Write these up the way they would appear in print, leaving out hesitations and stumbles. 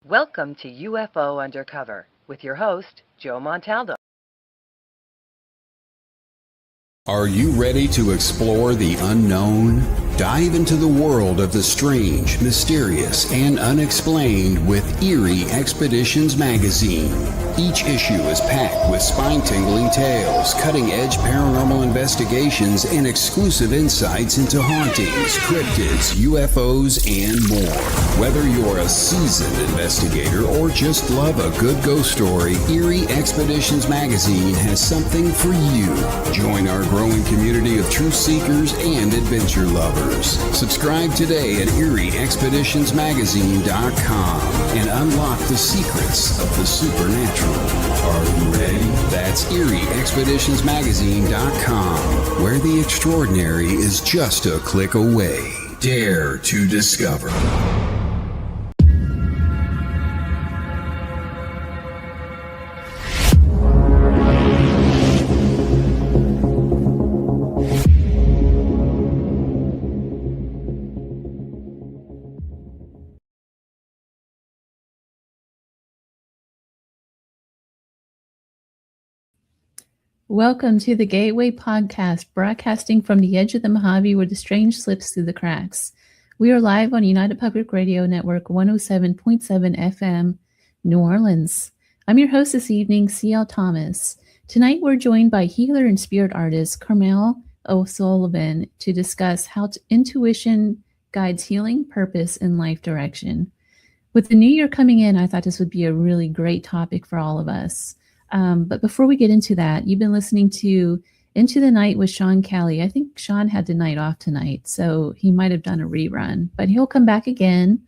Welcome to UFO Undercover with your host, Joe Montaldo. Are you ready to explore the unknown? Dive into the world of the strange, mysterious, and unexplained with Eerie Expeditions magazine. Each issue is packed with spine-tingling tales, cutting-edge paranormal investigations, and exclusive insights into hauntings, cryptids, UFOs, and more. Whether you're a seasoned investigator or just love a good ghost story, Eerie Expeditions magazine has something for you. Join our growing community of truth seekers and adventure lovers. Subscribe today at EerieExpeditionsMagazine.com and unlock the secrets of the supernatural. Are you ready? That's EerieExpeditionsMagazine.com, where the extraordinary is just a click away. Dare to discover. Welcome to the Gateway Podcast, broadcasting from the edge of the Mojave where the strange slips through the cracks. We are live on United Public Radio Network 107.7 FM, New Orleans. I'm your host this evening, C.L. Thomas. Tonight we're joined by healer and spirit artist Carm O'Sullivan to discuss how intuition guides healing, purpose, and life direction. With the new year coming in, I thought this would be a really great topic for all of us. But before we get into that, you've been listening to Into the Night with Sean Kelly. I think Sean had the night off tonight, so he might have done a rerun. But he'll come back again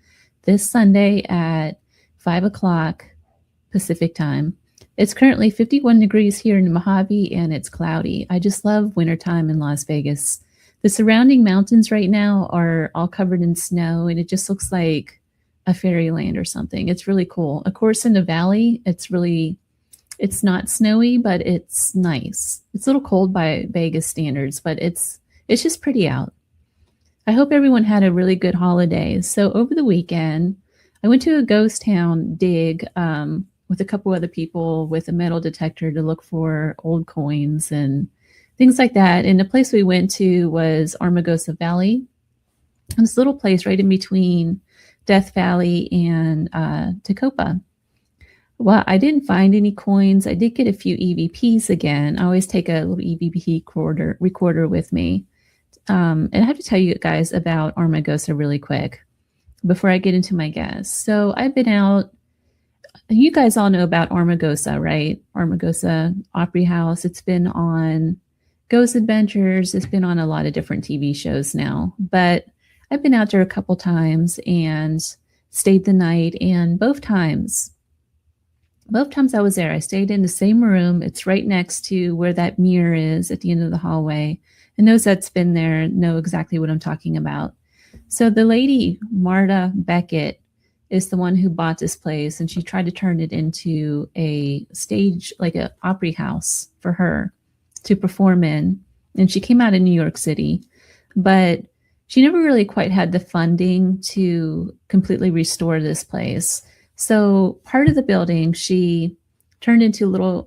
this Sunday at 5 o'clock Pacific time. It's currently 51 degrees here in Mojave, and it's cloudy. I just love wintertime in Las Vegas. The surrounding mountains right now are all covered in snow, and it just looks like a fairyland or something. It's really cool. Of course, in the valley, it's not snowy, but it's nice. It's a little cold by Vegas standards, but it's just pretty out. I hope everyone had a really good holiday. So over the weekend, I went to a ghost town dig with a couple other people with a metal detector to look for old coins and things like that. And the place we went to was Armagosa Valley. And this little place right in between Death Valley and Tecopa. Well, I didn't find any coins. I did get a few EVPs again. I always take a little EVP recorder with me. And I have to tell you guys about Armagosa really quick before I get into my guests. So I've been out. You guys all know about Armagosa, right? Armagosa Opry House. It's been on Ghost Adventures. It's been on a lot of different TV shows now. But I've been out there a couple times and stayed the night. And both times I was there, I stayed in the same room. It's right next to where that mirror is at the end of the hallway. And those that's been there know exactly what I'm talking about. So the lady, Marta Beckett, is the one who bought this place, and she tried to turn it into a stage, like an opera house for her to perform in. And she came out of New York City, but she never really quite had the funding to completely restore this place. So part of the building, she turned into little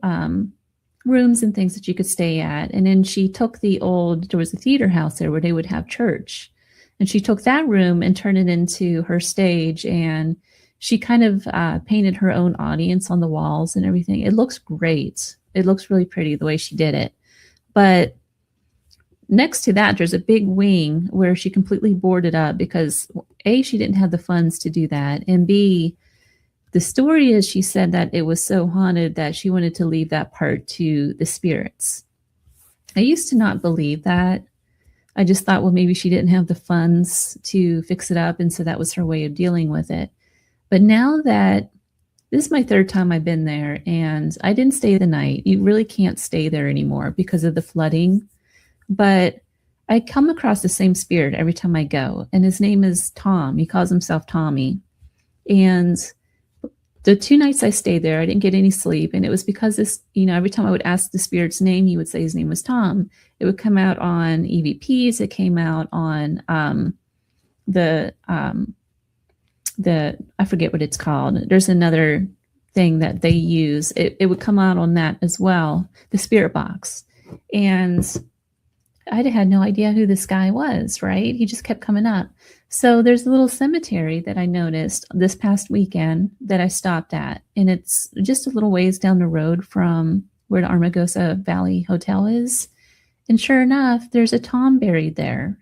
rooms and things that you could stay at. And then she took there was a theater house there where they would have church. And she took that room and turned it into her stage. And she kind of painted her own audience on the walls and everything. It looks great. It looks really pretty the way she did it. But next to that, there's a big wing where she completely boarded up because A, she didn't have the funds to do that. And B, the story is she said that it was so haunted that she wanted to leave that part to the spirits. I used to not believe that. I just thought, well, maybe she didn't have the funds to fix it up, and so that was her way of dealing with it. But now that this is my third time I've been there, and I didn't stay the night. You really can't stay there anymore because of the flooding. But I come across the same spirit every time I go, and his name is Tom. He calls himself Tommy. And the 2 nights I stayed there, I didn't get any sleep. And it was because every time I would ask the spirit's name, he would say his name was Tom. It would come out on EVPs. It came out on the I forget what it's called. There's another thing that they use. It would come out on that as well, the spirit box. And I had no idea who this guy was, right? He just kept coming up. So there's a little cemetery that I noticed this past weekend that I stopped at. And it's just a little ways down the road from where the Armagosa Valley Hotel is. And sure enough, there's a Tom buried there.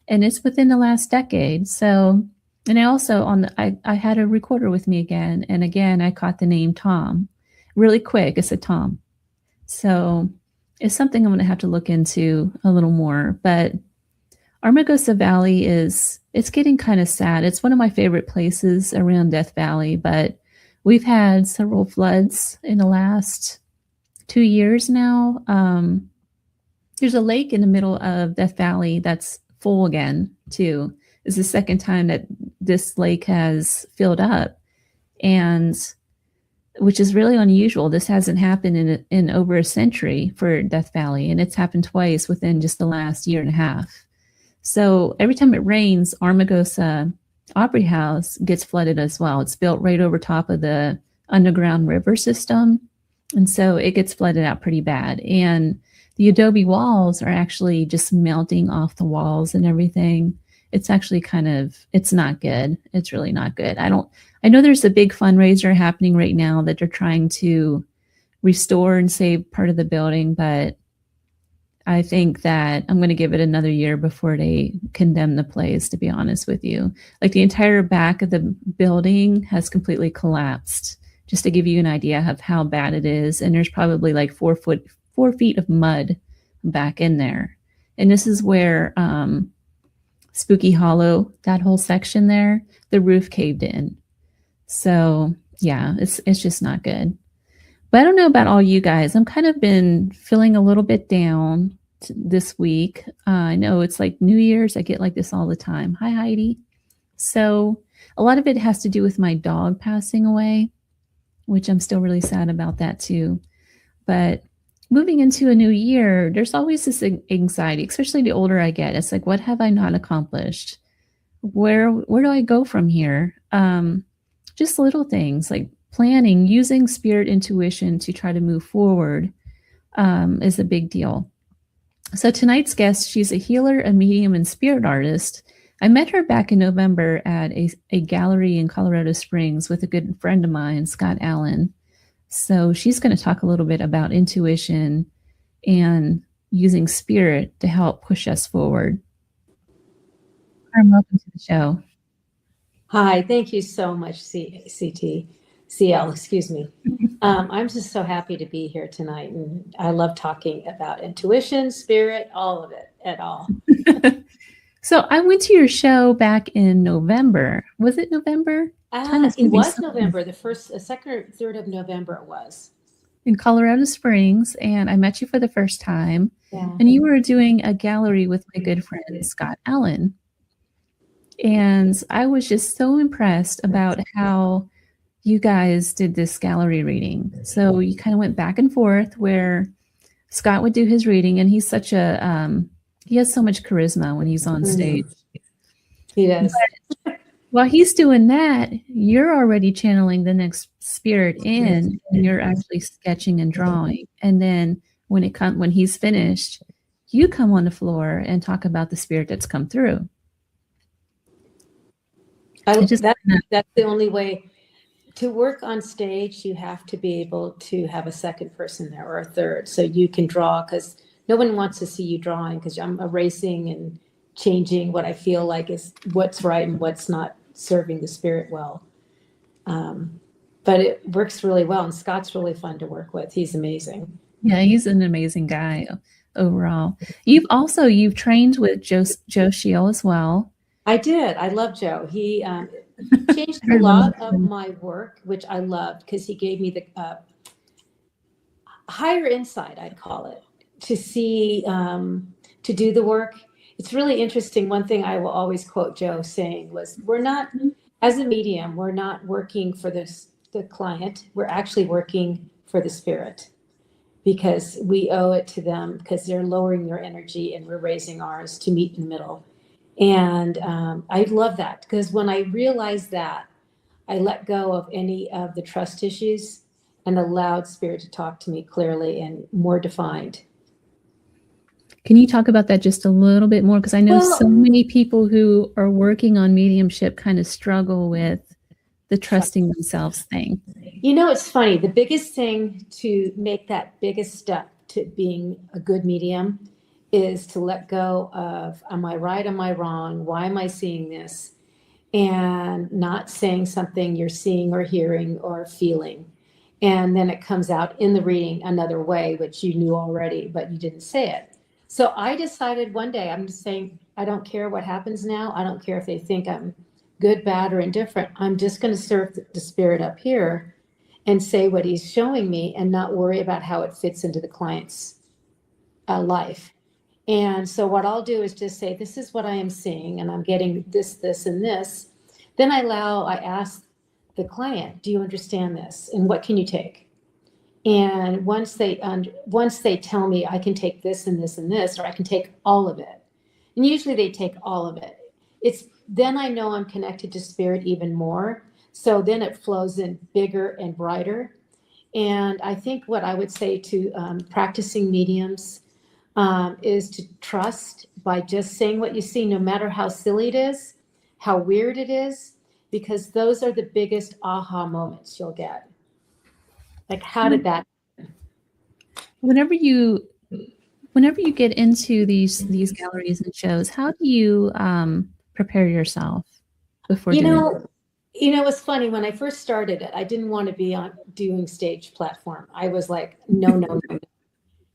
And it's within the last decade. So, and I also, I had a recorder with me again. And again, I caught the name Tom. Really quick, it said Tom. So it's something I'm going to have to look into a little more. But Armagosa Valley it's getting kind of sad. It's one of my favorite places around Death Valley, but we've had several floods in the last 2 years now. There's a lake in the middle of Death Valley that's full again, too. It's the second time that this lake has filled up, and which is really unusual. This hasn't happened in over a century for Death Valley, and it's happened twice within just the last year and a half. So every time it rains, Armagosa Opry House gets flooded as well. It's built right over top of the underground river system, and so it gets flooded out pretty bad. And the adobe walls are actually just melting off the walls and everything. It's actually it's not good. It's really not good. I know there's a big fundraiser happening right now that they're trying to restore and save part of the building, but I think that I'm going to give it another year before they condemn the place, to be honest with you. Like the entire back of the building has completely collapsed, just to give you an idea of how bad it is. And there's probably like 4 feet of mud back in there. And this is where Spooky Hollow, that whole section there, the roof caved in. So yeah, it's just not good. But I don't know about all you guys. I'm kind of been feeling a little bit down this week. I know it's like New Year's. I get like this all the time. Hi, Heidi. So a lot of it has to do with my dog passing away, which I'm still really sad about that too. But moving into a new year, there's always this anxiety, especially the older I get. It's like, what have I not accomplished? Where do I go from here? Just little things like planning, using spirit intuition to try to move forward is a big deal. So tonight's guest, she's a healer, a medium, and spirit artist. I met her back in November at a gallery in Colorado Springs with a good friend of mine, Scott Allen. So she's going to talk a little bit about intuition and using spirit to help push us forward. Welcome to the show. Hi, thank you so much, CL, excuse me. I'm just so happy to be here tonight, and I love talking about intuition, spirit, all of it at all. So I went to your show back in November. Was it November? It was November, the 2nd or 3rd of November it was. In Colorado Springs, and I met you for the first time. Yeah. And you were doing a gallery with my good friend, Scott Allen. And I was just so impressed about how you guys did this gallery reading. So you kind of went back and forth where Scott would do his reading, and he's such he has so much charisma when he's on stage. He does. But while he's doing that, you're already channeling the next spirit in, and you're actually sketching and drawing. And then when he's finished, you come on the floor and talk about the spirit that's come through. That's the only way to work on stage. You have to be able to have a second person there or a third, so you can draw, because no one wants to see you drawing, because I'm erasing and changing what I feel like is what's right and what's not serving the spirit well. But it works really well, and Scott's really fun to work with. He's amazing. Yeah, he's an amazing guy overall. You've trained with Joe Shiel as well. I did. I love Joe. He changed a lot of my work, which I loved, because he gave me the higher insight, I'd call it, to see, to do the work. It's really interesting. One thing I will always quote Joe saying was, as a medium, we're not working for the client. We're actually working for the spirit, because we owe it to them, because they're lowering their energy and we're raising ours to meet in the middle. And I love that, because when I realized that, I let go of any of the trust issues and allowed spirit to talk to me clearly and more defined. Can you talk about that just a little bit more? Because I know so many people who are working on mediumship kind of struggle with the trusting themselves thing. You know, it's funny. The biggest thing to make that biggest step to being a good medium is to let go of, am I right? Am I wrong? Why am I seeing this? And not saying something you're seeing or hearing or feeling. And then it comes out in the reading another way, which you knew already, but you didn't say it. So I decided one day, I'm just saying, I don't care what happens now. I don't care if they think I'm good, bad, or indifferent. I'm just going to serve the spirit up here and say what he's showing me and not worry about how it fits into the client's life. And so what I'll do is just say, this is what I am seeing, and I'm getting this, this, and this. Then I ask the client, do you understand this? And what can you take? And once they tell me I can take this and this and this, or I can take all of it, and usually they take all of it, then I know I'm connected to spirit even more. So then it flows in bigger and brighter. And I think what I would say to practicing mediums is to trust by just saying what you see, no matter how silly it is, how weird it is, because those are the biggest aha moments you'll get. Like, how did that happen? Whenever you get into these galleries and shows, how do you prepare yourself before doing it? It's funny. When I first started it, I didn't want to be on doing stage platform. I was like, no.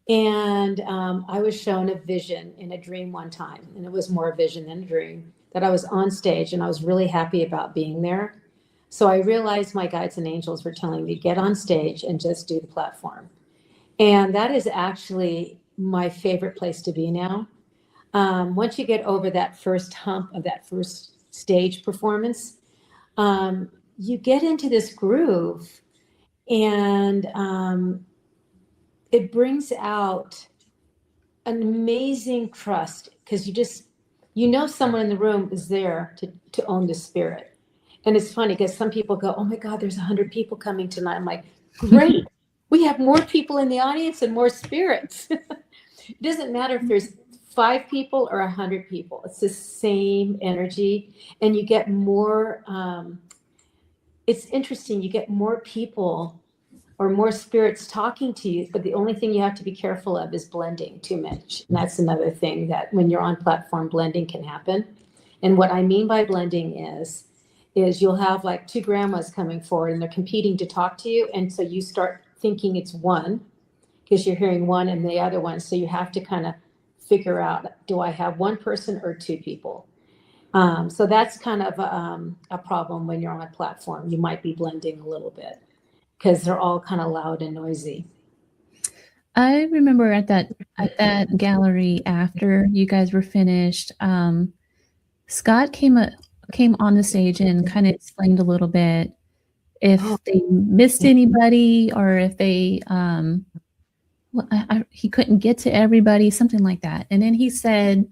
And I was shown a vision in a dream one time, and it was more a vision than a dream, that I was on stage, and I was really happy about being there. So I realized my guides and angels were telling me, get on stage and just do the platform. And that is actually my favorite place to be now. Once you get over that first hump of that first stage performance, you get into this groove, and it brings out an amazing trust, because someone in the room is there to own the spirit. And it's funny because some people go, oh my God, there's 100 people coming tonight. I'm like, great. We have more people in the audience and more spirits. It doesn't matter if there's 5 people or 100 people. It's the same energy. And you get more, it's interesting, you get more people or more spirits talking to you, but the only thing you have to be careful of is blending too much. And that's another thing, that when you're on platform, blending can happen. And what I mean by blending is you'll have like 2 grandmas coming forward, and they're competing to talk to you. And so you start thinking it's one, because you're hearing one and the other one. So you have to kind of figure out, do I have one person or 2 people? So that's kind of a problem when you're on a platform. You might be blending a little bit, because they're all kind of loud and noisy. I remember at that gallery, after you guys were finished, Scott came on the stage and kind of explained a little bit if they missed anybody, or if they he couldn't get to everybody, something like that. And then he said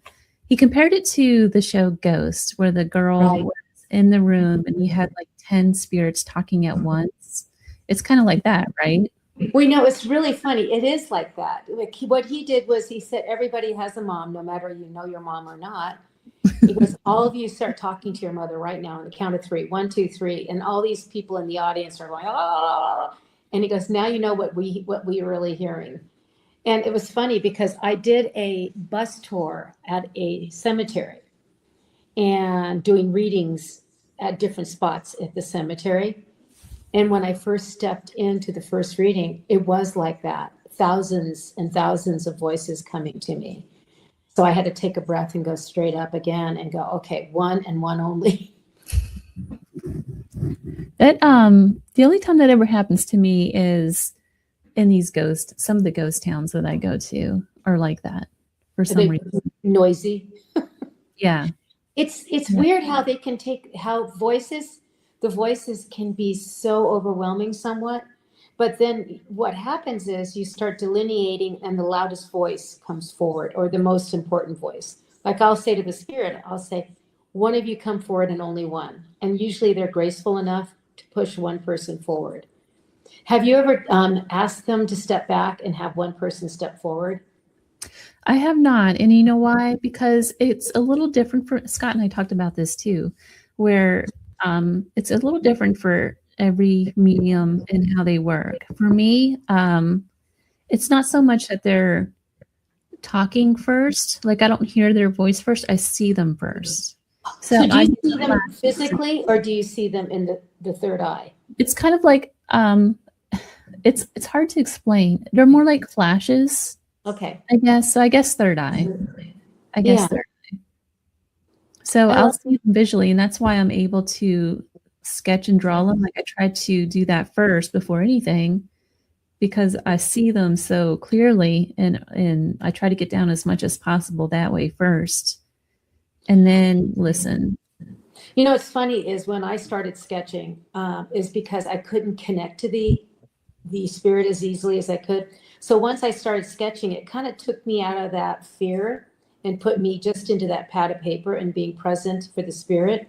he compared it to the show Ghost, where the girl was in the room and you had like 10 spirits talking at once. It's kind of like that, right? We know, it's really funny. It is like that. Like what he did was he said, everybody has a mom, no matter you know your mom or not. He goes, all of you start talking to your mother right now on the count of 3. 1, 2, 3. And all these people in the audience are going, oh. And he goes, now you know what we're really hearing. And it was funny because I did a bus tour at a cemetery and doing readings at different spots at the cemetery. And when I first stepped into the first reading, it was like that. Thousands and thousands of voices coming to me. So I had to take a breath and go straight up again and go, okay, one and one only. That the only time that ever happens to me is in some of the ghost towns that I go to are like that for some reason. Noisy. Yeah. It's weird how they can the voices can be so overwhelming somewhat. But then what happens is you start delineating, and the loudest voice comes forward, or the most important voice. Like I'll say to the spirit, I'll say, one of you come forward and only one. And usually they're graceful enough push one person forward. Have you ever asked them to step back and have one person step forward? I have not. And you know why? Because it's a little different for Scott, and I talked about this too, where it's a little different for every medium and how they work. For me, it's not so much that they're talking first. Like I don't hear their voice first. I see them first. So do you see them physically, or do you see them in the third eye? It's kind of like, it's hard to explain. They're more like flashes. Okay. I guess. So I guess third eye. I guess Yeah. third eye. So I'll see them visually, and that's why I'm able to sketch and draw them. Like I try to do that first before anything, because I see them so clearly, and I try to get down as much as possible that way first, and then listen. You know, what's funny is when I started sketching, is because I couldn't connect to the spirit as easily as I could. So once I started sketching, it kind of took me out of that fear and put me just into that pad of paper and being present for the spirit.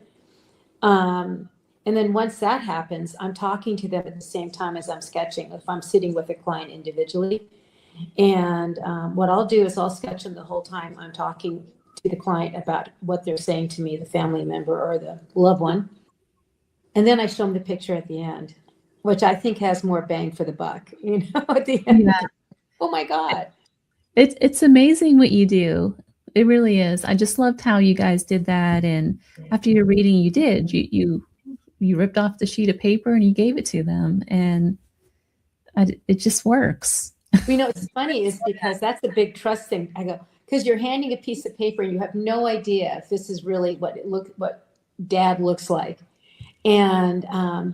And then once that happens, I'm talking to them at the same time as I'm sketching, if I'm sitting with a client individually. And what I'll do is I'll sketch them the whole time I'm talking to the client about what they're saying to me, the family member or the loved one. And then I show them the picture at the end, which I think has more bang for the buck, you know, at the end. Yeah. Oh my God. It's amazing what you do. It really is. I just loved how you guys did that. And after your reading, you ripped off the sheet of paper and you gave it to them, and it just works. You know, it's funny is because that's a big trust thing. I go, because you're handing a piece of paper and you have no idea if this is really what dad looks like. And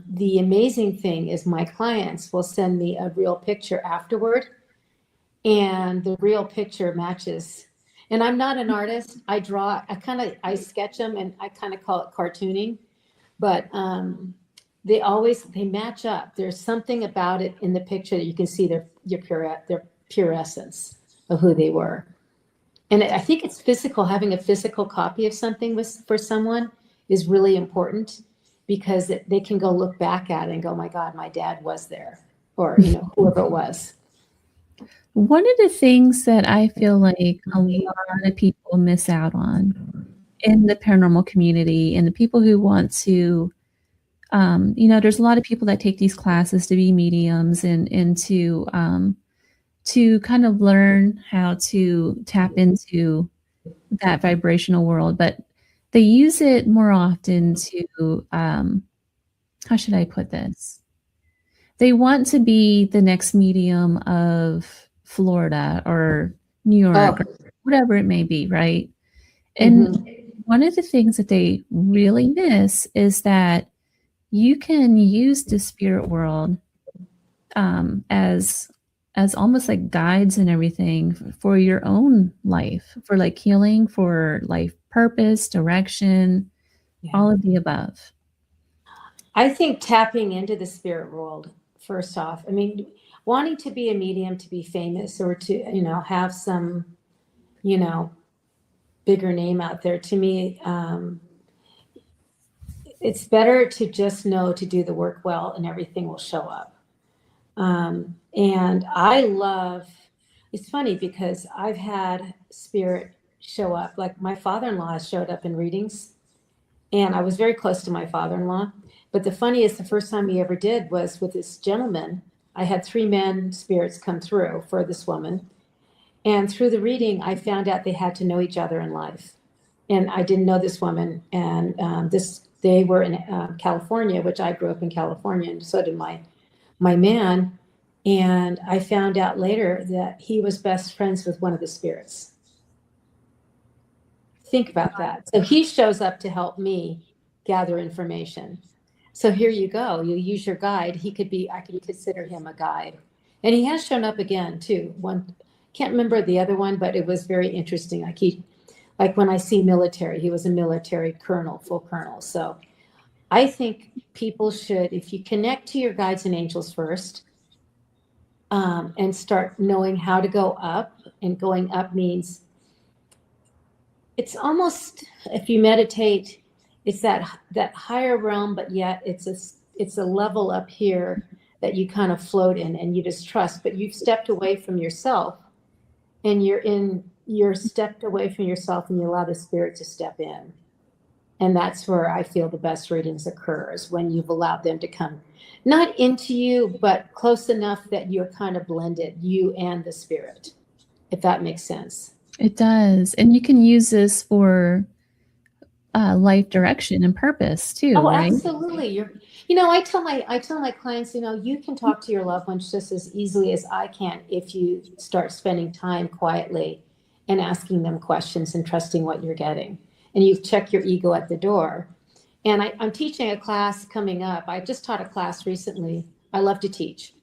the amazing thing is my clients will send me a real picture afterward, and the real picture matches. And I'm not an artist. I draw, I sketch them, and I kind of call it cartooning, but they match up. There's something about it in the picture that you can see their pure essence of who they were. And I think it's physical. Having a physical copy of something for someone is really important, because they can go look back at it and go, my God, my dad was there, or, you know, whoever it was. One of the things that I feel like a lot of people miss out on in the paranormal community, and the people who want to, there's a lot of people that take these classes to be mediums and to kind of learn how to tap into that vibrational world, but they use it more often to, how should I put this? They want to be the next medium of Florida or New York, or whatever it may be, right? And one of the things that they really miss is that you can use the spirit world as almost like guides and everything for your own life, for like healing, for life purpose, direction, all of the above. I think tapping into the spirit world, first off, I mean, wanting to be a medium, to be famous, or to, have some, bigger name out there, to me, it's better to just know to do the work well, and everything will show up. And it's funny because I've had spirit show up, like my father-in-law showed up in readings, and I was very close to my father-in-law. But the funniest, the first time he ever did was with this gentleman. I had 3 men spirits come through for this woman. And through the reading, I found out they had to know each other in life. And I didn't know this woman. And they were in California, which I grew up in California, and so did my man. And I found out later that he was best friends with one of the spirits. Think about that. So he shows up to help me gather information. So here you go. You use your guide. I can consider him a guide. And he has shown up again too. Can't remember the other one, but it was very interesting. Like when I see military, he was a military colonel, full colonel. So I think people should, if you connect to your guides and angels first, and start knowing how to go up, and going up means it's almost, if you meditate, it's that higher realm, but yet it's it's a level up here that you kind of float in and you just trust, but you've stepped away from yourself and you're stepped away from yourself and you allow the spirit to step in. And that's where I feel the best readings occur, is when you've allowed them to come, not into you, but close enough that you're kind of blended, you and the spirit, if that makes sense. It does. And you can use this for life direction and purpose too, right? Absolutely. I tell my clients, you can talk to your loved ones just as easily as I can if you start spending time quietly and asking them questions and trusting what you're getting. And you check your ego at the door. And I'm teaching a class coming up. I just taught a class recently. I love to teach.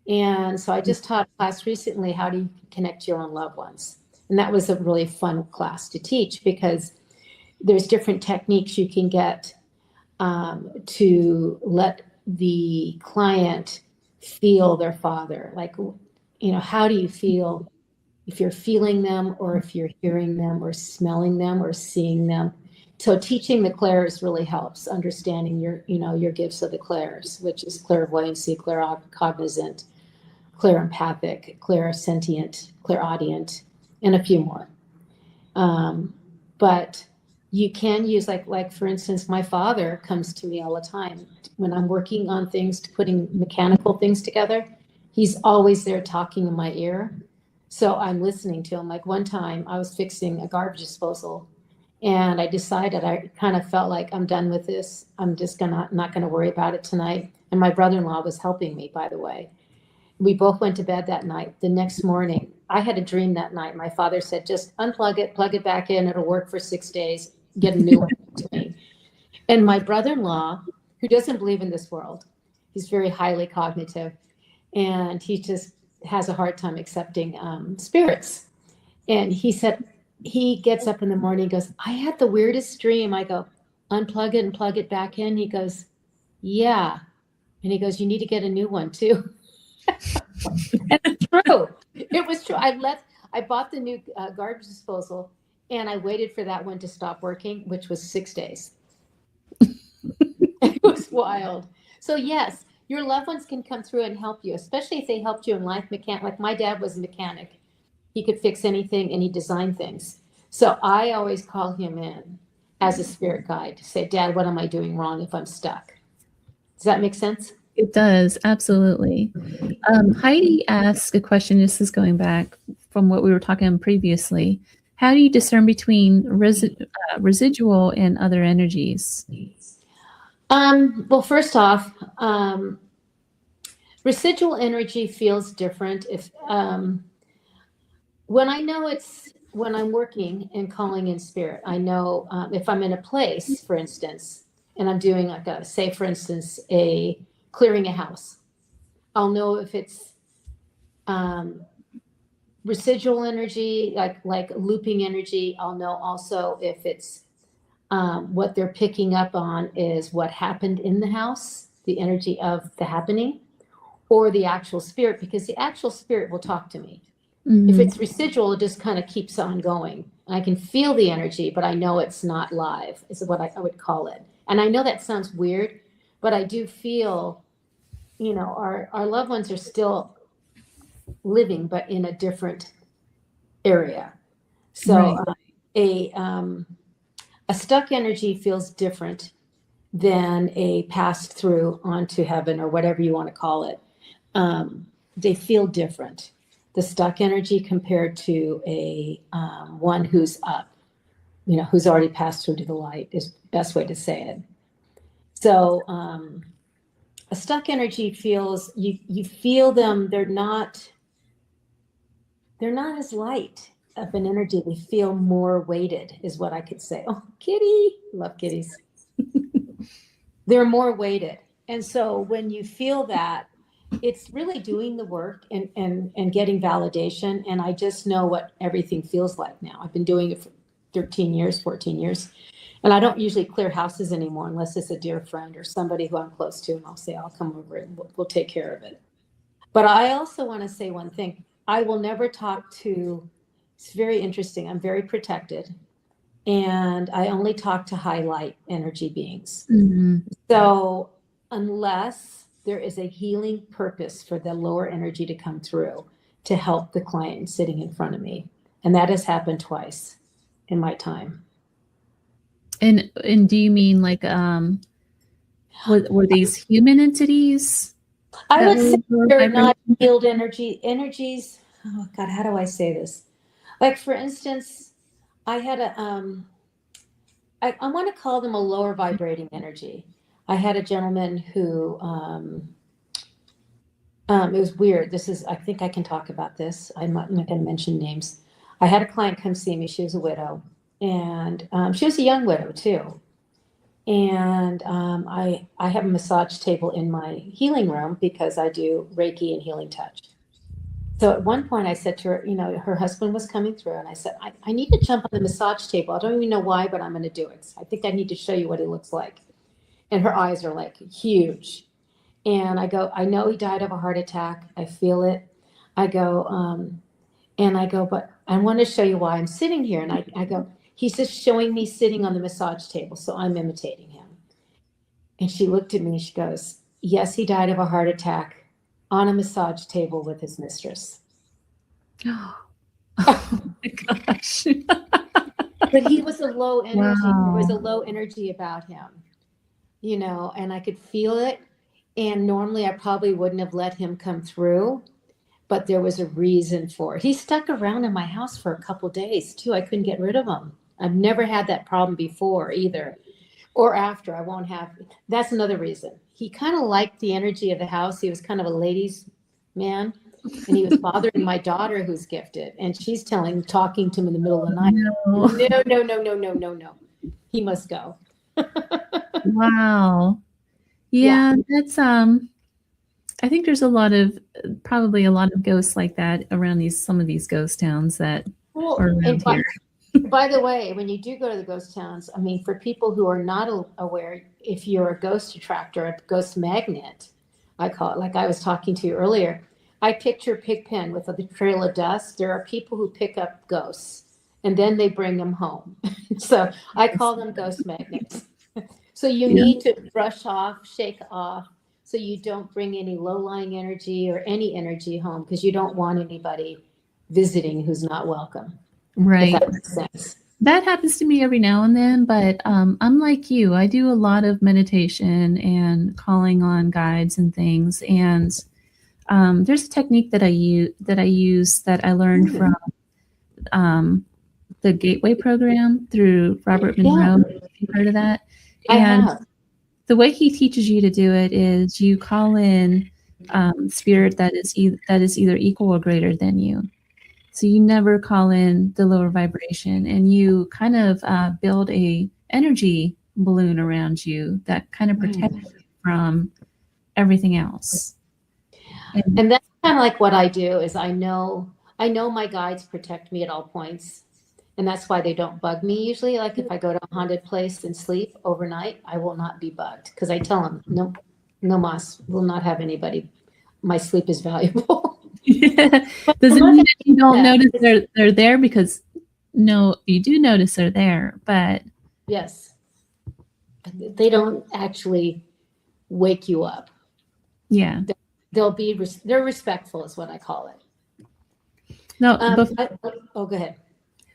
And so I just taught a class recently, how do you connect to your own loved ones? And that was a really fun class to teach, because there's different techniques you can get to let the client feel their father. Like, how do you feel if you're feeling them, or if you're hearing them, or smelling them, or seeing them? So teaching the clairs really helps understanding your gifts of the clairs, which is clairvoyancy, claircognizant, clairempathic, clairsentient, clairaudient, and a few more. But you can use, like for instance, my father comes to me all the time when I'm working on things, putting mechanical things together. He's always there talking in my ear. So I'm listening to him. Like one time I was fixing a garbage disposal, and I decided, I kind of felt like, I'm done with this. I'm just not gonna worry about it tonight. And my brother-in-law was helping me, by the way. We both went to bed that night. The next morning, I had a dream that night. My father said, just unplug it, plug it back in. It'll work for 6 days. Get a new one to me. And my brother-in-law, who doesn't believe in this world, he's very highly cognitive, and he just has a hard time accepting spirits. And he said, he gets up in the morning, he goes, I had the weirdest dream. I go, unplug it and plug it back in. He goes, yeah. And he goes, you need to get a new one too. And it's true. It was true. I bought the new garbage disposal, and I waited for that one to stop working, which was 6 days. It was wild. So yes, your loved ones can come through and help you, especially if they helped you in life mechanic. Like my dad was a mechanic. He could fix anything, and he designed things. So I always call him in as a spirit guide to say, Dad, what am I doing wrong if I'm stuck? Does that make sense? It does, absolutely. Heidi asked a question. This is going back from what we were talking about previously. How do you discern between residual and other energies? Well, first off, residual energy feels different. If when I'm working and calling in spirit, I know if I'm in a place, for instance, and I'm doing say, for instance, clearing a house, I'll know if it's residual energy, like looping energy. I'll know also if it's what they're picking up on is what happened in the house, the energy of the happening, or the actual spirit, because the actual spirit will talk to me. Mm-hmm. If it's residual, it just kind of keeps on going. I can feel the energy, but I know it's not live, is what I would call it. And I know that sounds weird, but I do feel, our loved ones are still living, but in a different area. So right. A stuck energy feels different than a passed through onto heaven, or whatever you want to call it. They feel different. The stuck energy compared to a one who's up, who's already passed through to the light, is the best way to say it. So a stuck energy feels, you feel them, they're not as light of an energy. They feel more weighted, is what I could say. Oh, kitty, love kitties. They're more weighted. And so when you feel that, it's really doing the work and getting validation. And I just know what everything feels like now. I've been doing it for 13 years, 14 years. And I don't usually clear houses anymore unless it's a dear friend or somebody who I'm close to. And I'll say, I'll come over and we'll take care of it. But I also want to say one thing. I will never talk to, it's very interesting. I'm very protected. And I only talk to high light energy beings. Mm-hmm. So unless there is a healing purpose for the lower energy to come through to help the client sitting in front of me. And that has happened twice in my time. And do you mean like were these human entities? I would say they're vibrating? not healed energies. Oh God, how do I say this? Like for instance, I had I want to call them a lower vibrating energy. I had a gentleman who, it was weird. I think I can talk about this. I'm not going to mention names. I had a client come see me. She was a widow, and she was a young widow too. And I have a massage table in my healing room because I do Reiki and Healing Touch. So at one point I said to her, her husband was coming through, and I said, I need to jump on the massage table. I don't even know why, but I'm going to do it. I think I need to show you what he looks like. And her eyes are like huge. And I go, I know he died of a heart attack. I feel it. I go, but I want to show you why I'm sitting here. And I go, he's just showing me sitting on the massage table. So I'm imitating him. And she looked at me and she goes, yes, he died of a heart attack on a massage table with his mistress. Oh my gosh. But he was a low energy. Wow. There was a low energy about him, and I could feel it. And normally I probably wouldn't have let him come through, but there was a reason for it. He stuck around in my house for a couple of days too. I couldn't get rid of him. I've never had that problem before either, or after. I won't have. That's another reason. He kind of liked the energy of the house. He was kind of a ladies' man, and he was bothering my daughter who's gifted, and she's talking to him in the middle of the night. No. He must go. Wow. Yeah, that's I think there's probably a lot of ghosts like that around some of these ghost towns that are around here. By the way, when you do go to the ghost towns, I mean, for people who are not aware, if you're a ghost attractor, a ghost magnet, I call it, like I was talking to you earlier, I picture Pigpen with a trail of dust. There are people who pick up ghosts and then they bring them home. So I call them ghost magnets. So you need to brush off, shake off, so you don't bring any low-lying energy or any energy home, because you don't want anybody visiting who's not welcome. Right. If that makes sense. That happens to me every now and then, but I'm like you. I do a lot of meditation and calling on guides and things. And there's a technique that I use that I learned from the Gateway program through Robert Monroe. If you've heard of that. I have. The way he teaches you to do it is you call in spirit that is either equal or greater than you. So you never call in the lower vibration, and you kind of build a energy balloon around you that kind of protects you from everything else. And that's kind of like what I do is I know my guides protect me at all points. And that's why they don't bug me usually. Like if I go to a haunted place and sleep overnight, I will not be bugged, because I tell them, no mas, will not have anybody. My sleep is valuable. Does it mean that you don't notice they're there? Because no, you do notice they're there, but yes, they don't actually wake you up. Yeah, they're respectful is what I call it. No, go ahead.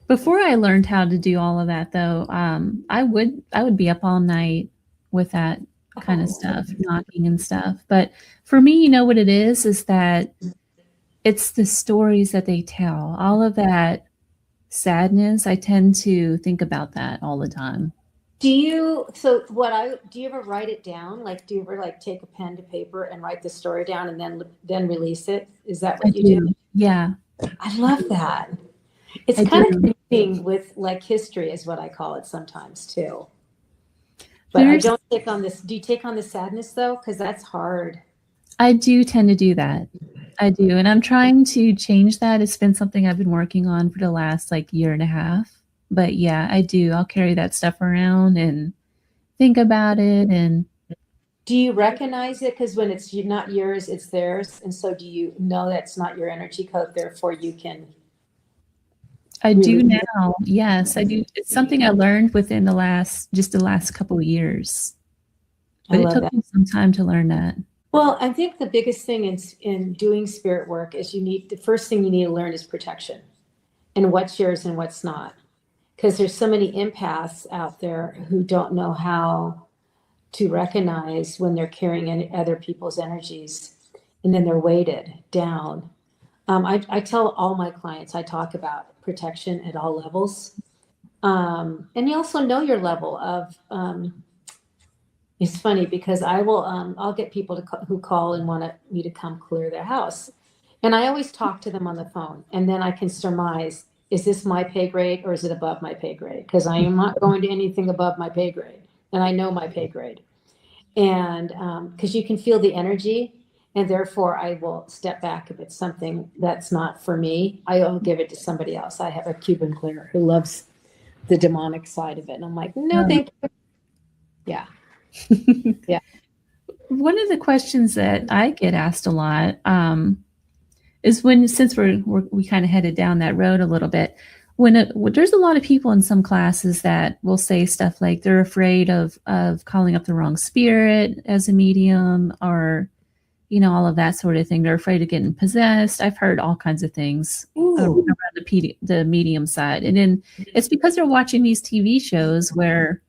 Before I learned how to do all of that, though, I would be up all night with that kind of stuff, knocking and stuff. But for me, you know what it is that it's the stories that they tell. All of that sadness, I tend to think about that all the time. Do you ever write it down? Like, do you ever take a pen to paper and write the story down and then release it? Is that what you do? Yeah. I love that. It's kind of connecting with history is what I call it sometimes too. But I don't take on this. Do you take on the sadness though? Because that's hard. I do tend to do that. I do. And I'm trying to change that. It's been something I've been working on for the last year and a half. But yeah, I do. I'll carry that stuff around and think about it. And do you recognize it? Because when it's not yours, it's theirs. And so do you know that's not your energy code, therefore you can... I do now. Yes, I do. It's something I learned within the last couple of years. But it took me some time to learn that. Well, I think the biggest thing in doing spirit work is the first thing you need to learn is protection and what's yours and what's not. Because there's so many empaths out there who don't know how to recognize when they're carrying other people's energies and then they're weighted down. I tell all my clients, I talk about protection at all levels. And you also know your level of, it's funny because I'll get people who call and want me to come clear their house. And I always talk to them on the phone, and then I can surmise, is this my pay grade or is it above my pay grade? Because I am not going to anything above my pay grade. And I know my pay grade. And because you can feel the energy, and therefore I will step back if it's something that's not for me. I will give it to somebody else. I have a Cuban cleaner who loves the demonic side of it. And I'm like, no, thank you. Yeah. Yeah. One of the questions that I get asked a lot is since we kind of headed down that road a little bit, when there's a lot of people in some classes that will say stuff like they're afraid of calling up the wrong spirit as a medium, or all of that sort of thing. They're afraid of getting possessed. I've heard all kinds of things around the medium side, and then it's because they're watching these TV shows where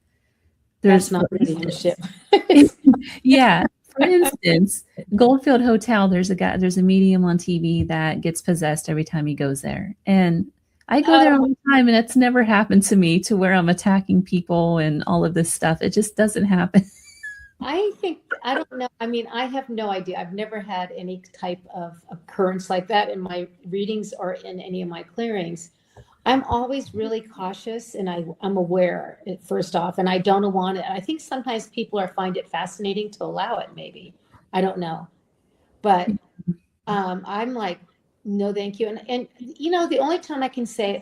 there's not mediumship. Yeah. For instance, Goldfield Hotel, there's a medium on TV that gets possessed every time he goes there. And I go there all the time, and it's never happened to me to where I'm attacking people and all of this stuff. It just doesn't happen. I don't know. I mean, I have no idea. I've never had any type of occurrence like that in my readings or in any of my clearings. I'm always really cautious, and I'm aware first off, and I don't want it. I think sometimes people find it fascinating to allow it. Maybe, I don't know, but I'm like, no, thank you. And the only time I can say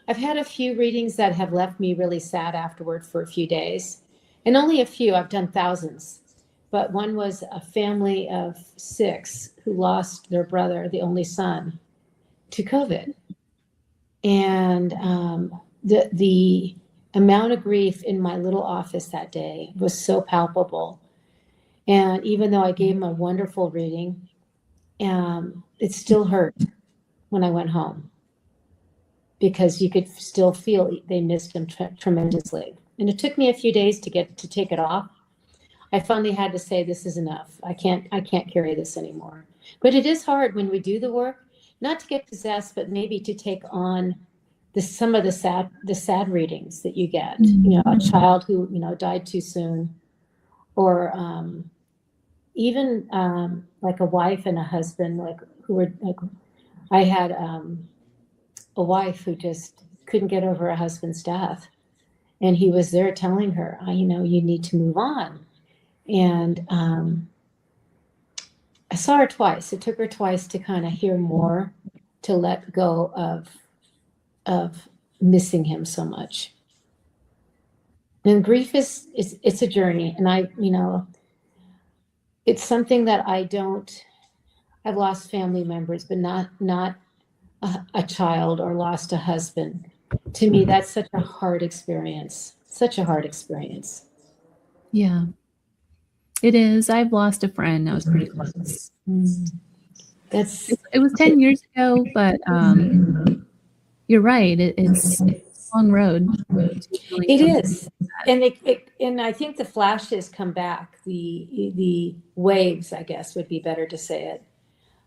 I've had a few readings that have left me really sad afterward for a few days, and only a few. I've done thousands, but one was a family of 6 who lost their brother, the only son, to COVID. And the amount of grief in my little office that day was so palpable. And even though I gave him a wonderful reading, it still hurt when I went home, because you could still feel they missed him tremendously. And it took me a few days to take it off. I finally had to say, this is enough. I can't carry this anymore. But it is hard when we do the work, not to get possessed, but maybe to take on some of the sad readings that you get. A child who died too soon, or even like a wife and a husband, I had a wife who just couldn't get over her husband's death, and he was there telling her, you need to move on. And I saw her twice. It took her twice to kind of hear more, to let go of missing him so much. And grief it's a journey. And it's something that I've lost family members, but not a child, or lost a husband. To me, that's such a hard experience. Such a hard experience. Yeah. It is. I've lost a friend. I was pretty close. It was 10 years ago, but you're right. It's a long road. It is, and I think the flashes come back. The waves, I guess, would be better to say it.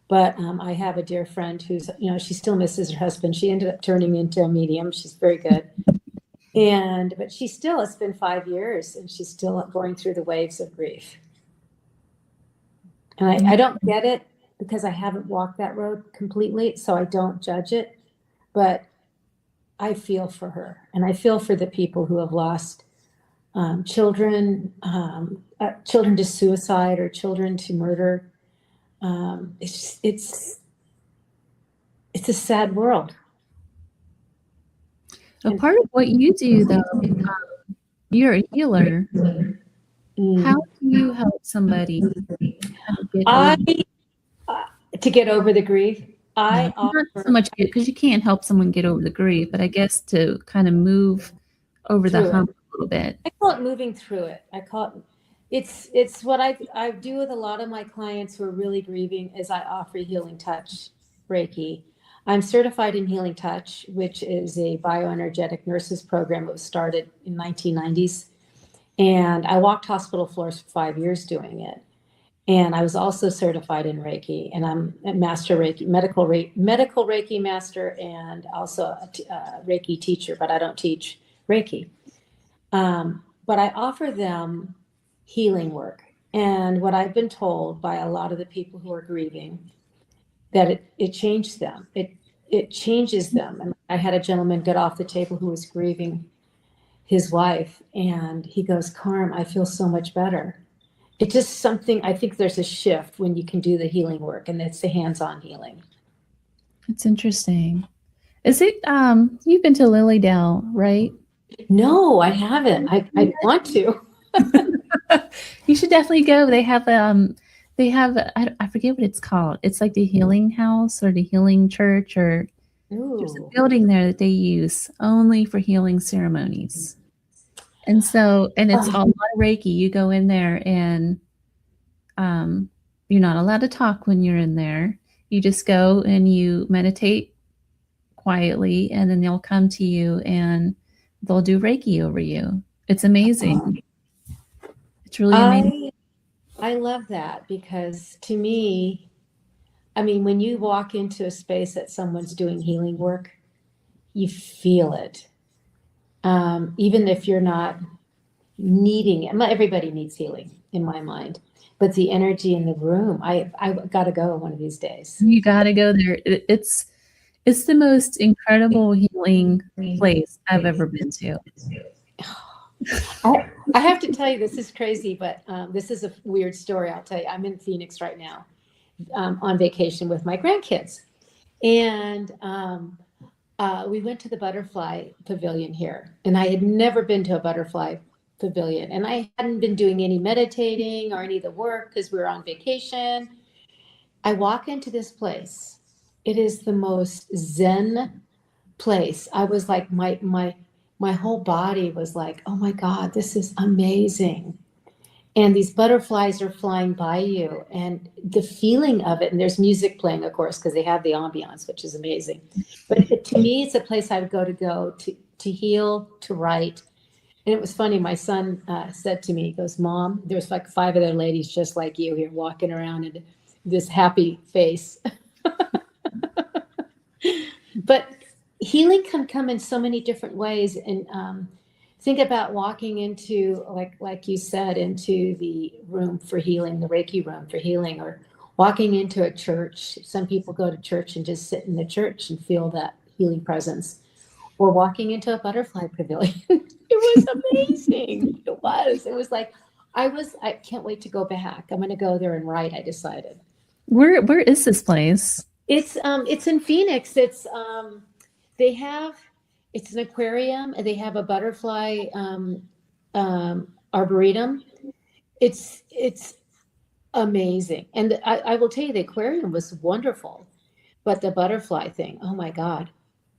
But I have a dear friend who's, she still misses her husband. She ended up turning into a medium. She's very good. But she still, it's been 5 years, and she's still going through the waves of grief. And I don't get it, because I haven't walked that road completely, so I don't judge it. But I feel for her, and I feel for the people who have lost children to suicide, or children to murder. It's a sad world. A part of what you do, though, you're a healer. How do you help somebody to get over the grief? Not so much because you can't help someone get over the grief, but I guess to kind of move over the hump a little bit. I call it moving through it. It's what I do with a lot of my clients who are really grieving is I offer healing touch Reiki. I'm certified in healing touch, which is a bioenergetic nurses program that was started in 1990s. And I walked hospital floors for 5 years doing it. And I was also certified in Reiki, and I'm a master Reiki, medical Reiki master, and also a Reiki teacher, but I don't teach Reiki. But I offer them healing work. And what I've been told by a lot of the people who are grieving, that it changed them. It changes them. And I had a gentleman get off the table who was grieving his wife, and he goes, Carm, I feel so much better. It's just something, I think there's a shift when you can do the healing work, and it's the hands-on healing. It's interesting. Is it, you've been to Lilydale, right? No, I haven't. I want to. You should definitely go. They have, I forget what it's called. It's like the healing house or the healing church, or there's a building there that they use only for healing ceremonies. And it's a lot of Reiki. You go in there and you're not allowed to talk when you're in there. You just go and you meditate quietly, and then they'll come to you and they'll do Reiki over you. It's amazing. It's really amazing. I love that, because to me, I mean, when you walk into a space that someone's doing healing work, you feel it. Even if you're not needing it. Everybody needs healing in my mind, but the energy in the room, I got to go one of these days. You got to go there. It's the most incredible healing place I've ever been to. I have to tell you, this is crazy, but this is a weird story. I'll tell you, I'm in Phoenix right now on vacation with my grandkids. And we went to the butterfly pavilion here, and I had never been to a butterfly pavilion, and I hadn't been doing any meditating or any of the work because we were on vacation. I walk into this place. It is the most Zen place. I was like, my whole body was like, oh my God, this is amazing. And these butterflies are flying by you, and the feeling of it, and there's music playing, of course, because they have the ambiance, which is amazing. But to me, it's a place I would go to heal, to write. And it was funny, my son said to me, he goes, Mom, there's like 5 other ladies just like you here walking around in this happy face. But healing can come in so many different ways. And think about walking into, like you said, into the room for healing, the Reiki room for healing, or walking into a church. Some people go to church and just sit in the church and feel that healing presence, or walking into a butterfly pavilion. It was amazing. It was like, I can't wait to go back. I'm going to go there and write, I decided. Where is this place? It's in Phoenix. It's an aquarium, and they have a butterfly arboretum. It's amazing. And I will tell you, the aquarium was wonderful, but the butterfly thing, oh my God,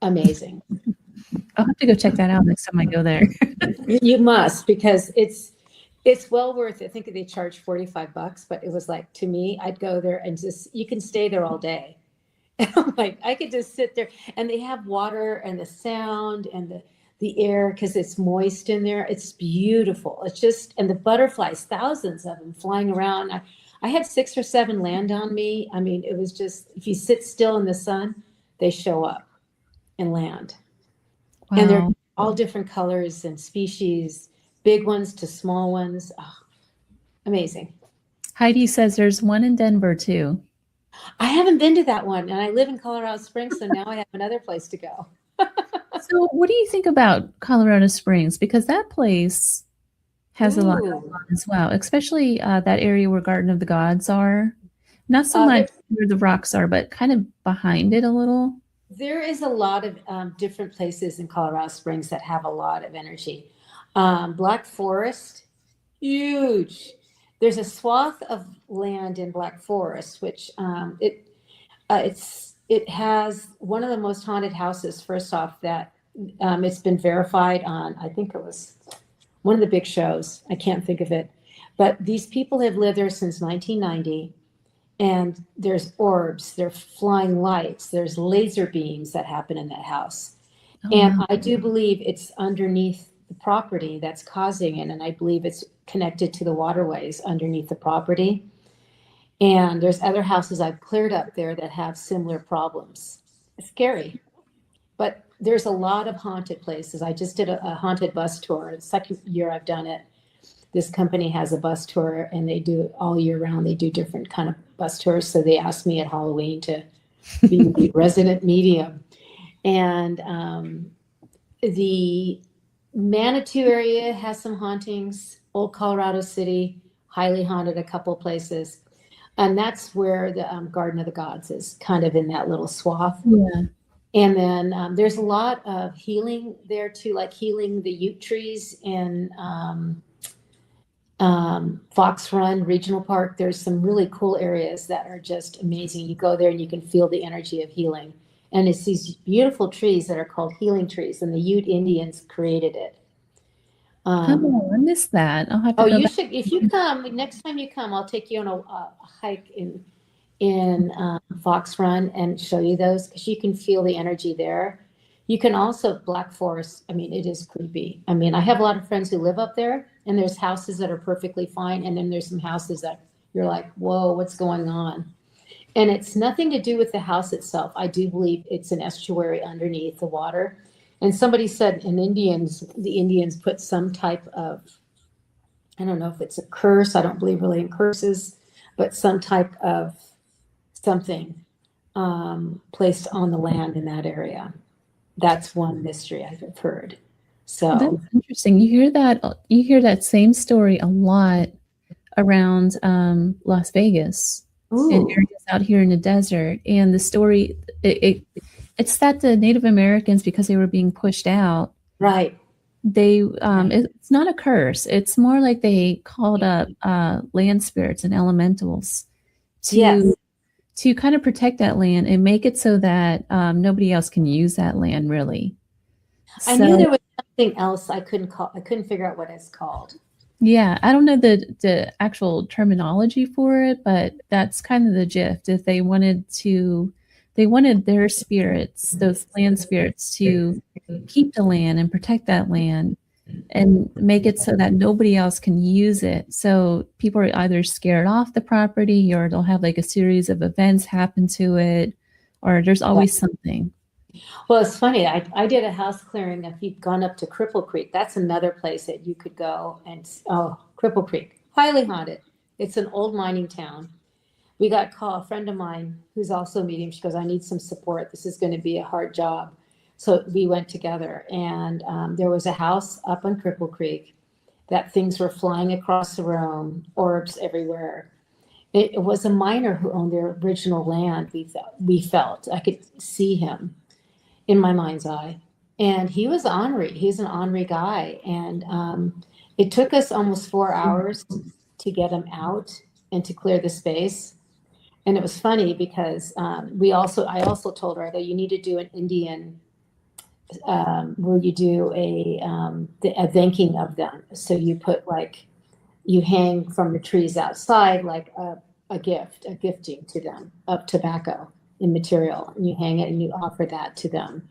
amazing. I'll have to go check that out next time I go there. You must, because it's well worth it. I think they charge $45, but it was like, to me, I'd go there and you can stay there all day. And I'm like, I could just sit there, and they have water and the sound and the air, because it's moist in there. It's beautiful. It's just, and the butterflies, thousands of them flying around. I had 6 or 7 land on me. I mean, it was just, if you sit still in the sun, they show up and land. Wow. And they're all different colors and species, big ones to small ones. Oh, amazing. Heidi says there's one in Denver too. I haven't been to that one, and I live in Colorado Springs, so now I have another place to go. So what do you think about Colorado Springs? Because that place has a lot going on as well, especially that area where Garden of the Gods are. Not so much where the rocks are, but kind of behind it a little. There is a lot of different places in Colorado Springs that have a lot of energy. Black Forest, huge. There's a swath of land in Black Forest, which it has one of the most haunted houses. First off, that it's been verified on, I think it was one of the big shows. I can't think of it, But these people have lived there since 1990, and there's orbs, there's flying lights, there's laser beams that happen in that house. Oh, And wow. I do believe it's underneath the property that's causing it. And I believe it's connected to the waterways underneath the property. And there's other houses I've cleared up there that have similar problems. It's scary. But there's a lot of haunted places. I just did a haunted bus tour. The second year I've done it. This company has a bus tour, and they do all year round. They do different kind of bus tours. So they asked me at Halloween to be the resident medium. And the Manitou area has some hauntings. Old Colorado City, highly haunted, a couple places. And that's where the Garden of the Gods is, kind of in that little swath. Yeah. And then there's a lot of healing there too, like healing the Ute trees in Fox Run Regional Park. There's some really cool areas that are just amazing. You go there and you can feel the energy of healing. And it's these beautiful trees that are called healing trees, and the Ute Indians created it. Oh, I missed that. I'll have to go You back. should, if you come, next time you come, I'll take you on a hike in Fox Run and show you those, because you can feel the energy there. You can also, Black Forest, I mean, it is creepy. I mean, I have a lot of friends who live up there, and there's houses that are perfectly fine, and then there's some houses that you're like, whoa, what's going on? And it's nothing to do with the house itself. I do believe it's an estuary underneath the water. And somebody said the Indians put some type of, I don't know if it's a curse, I don't believe really in curses, but some type of something placed on the land in that area. That's one mystery I've heard. So That's interesting. You hear that same story a lot around Las Vegas and areas out here in the desert. And the story, it's that the Native Americans, because they were being pushed out, right. It's not a curse. It's more like they called up land spirits and elementals to kind of protect that land and make it so that nobody else can use that land, really. I knew there was something else I couldn't figure out what it's called. Yeah, I don't know the actual terminology for it, but that's kind of the gist. If they wanted their spirits, those land spirits, to keep the land and protect that land and make it so that nobody else can use it. So people are either scared off the property, or they'll have like a series of events happen to it, or there's always something. Well, it's funny. I did a house clearing. If you've gone up to Cripple Creek, that's another place that you could go. And Cripple Creek, highly haunted. It's an old mining town. We got called, a friend of mine who's also a medium. She goes, I need some support. This is going to be a hard job. So we went together, and there was a house up on Cripple Creek that things were flying across the room, orbs everywhere. It was a miner who owned their original land. We felt I could see him in my mind's eye, and he was ornery. He's an ornery guy, and it took us almost 4 hours to get him out and to clear the space. And it was funny because I also told her that you need to do an Indian where you do a thanking of them. So you put you hang from the trees outside like a gifting to them of tobacco and material, and you hang it and you offer that to them,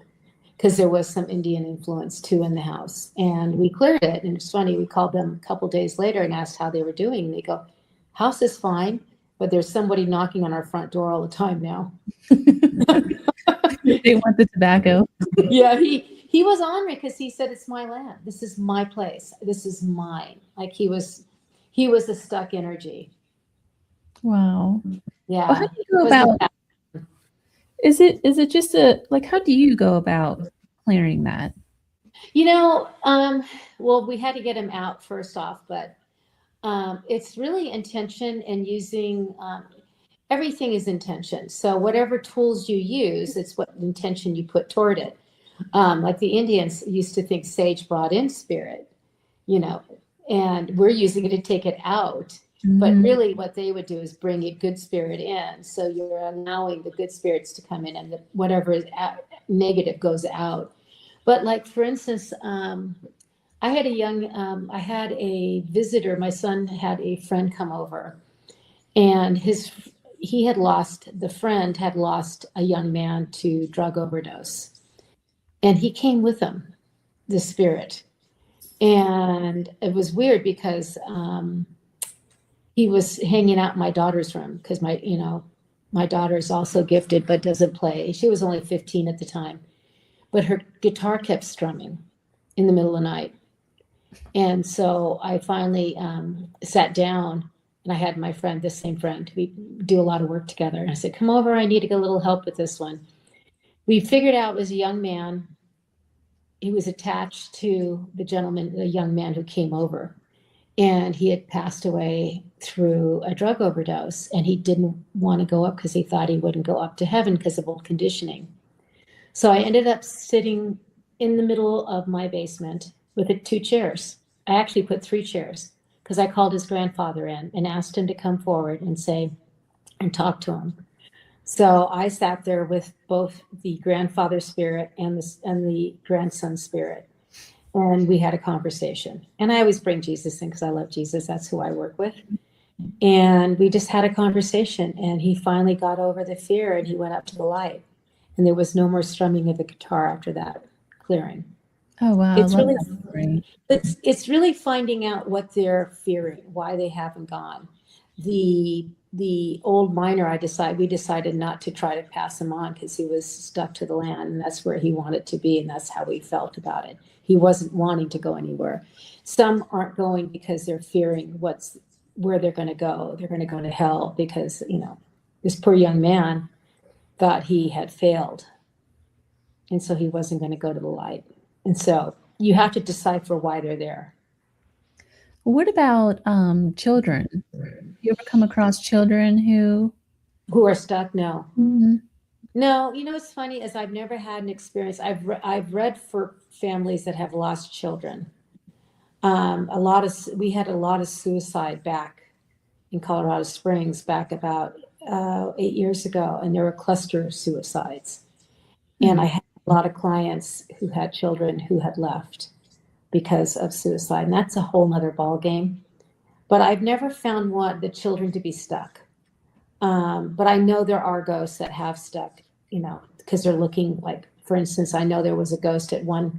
because there was some Indian influence too in the house. And we cleared it, and it's funny, we called them a couple days later and asked how they were doing. They go, house is fine, but there's somebody knocking on our front door all the time now. They want the tobacco. Yeah, he was ornery because he said, it's my land, this is my place, this is mine. Like he was a stuck energy. Wow. Yeah. Well, how do you go about? Is it just how do you go about clearing that? Well, we had to get him out first off, but it's really intention, and using everything is intention. So whatever tools you use, it's what intention you put toward it. Like the Indians used to think sage brought in spirit, and we're using it to take it out. But really what they would do is bring a good spirit in. So you're allowing the good spirits to come in, and whatever is negative goes out. But like, for instance, I had a visitor. My son had a friend come over, and the friend had lost a young man to drug overdose, and he came with him, the spirit. And it was weird because he was hanging out in my daughter's room because my daughter is also gifted but doesn't play. She was only 15 at the time, but her guitar kept strumming in the middle of the night. And so I finally sat down, and I had my friend, the same friend, we do a lot of work together. And I said, come over, I need to get a little help with this one. We figured out it was a young man. He was attached to the young man who came over. And he had passed away through a drug overdose, and he didn't want to go up because he thought he wouldn't go up to heaven because of old conditioning. So I ended up sitting in the middle of my basement with 2 chairs. I actually put 3 chairs because I called his grandfather in and asked him to come forward and talk to him. So I sat there with both the grandfather spirit and the grandson spirit. And we had a conversation. And I always bring Jesus in because I love Jesus. That's who I work with. And we just had a conversation. And he finally got over the fear, and he went up to the light. And there was no more strumming of the guitar after that clearing. Oh, wow. It's really finding out what they're fearing, why they haven't gone. The old miner, we decided not to try to pass him on because he was stuck to the land, and that's where he wanted to be, and that's how we felt about it. He wasn't wanting to go anywhere. Some aren't going because they're fearing where they're going to go. They're going to go to hell because, this poor young man thought he had failed, and so he wasn't going to go to the light. And so you have to decipher why they're there. What about children? You ever come across children who are stuck? No. Mm-hmm. No, it's funny is I've never had an experience. I've read for families that have lost children. We had a lot of suicide back in Colorado Springs back about 8 years ago, and there were cluster suicides. Mm-hmm. And I had a lot of clients who had children who had left because of suicide, and that's a whole nother ball game. But I've never found the children to be stuck. But I know there are ghosts that have stuck, because they're looking like, for instance, I know there was a ghost at I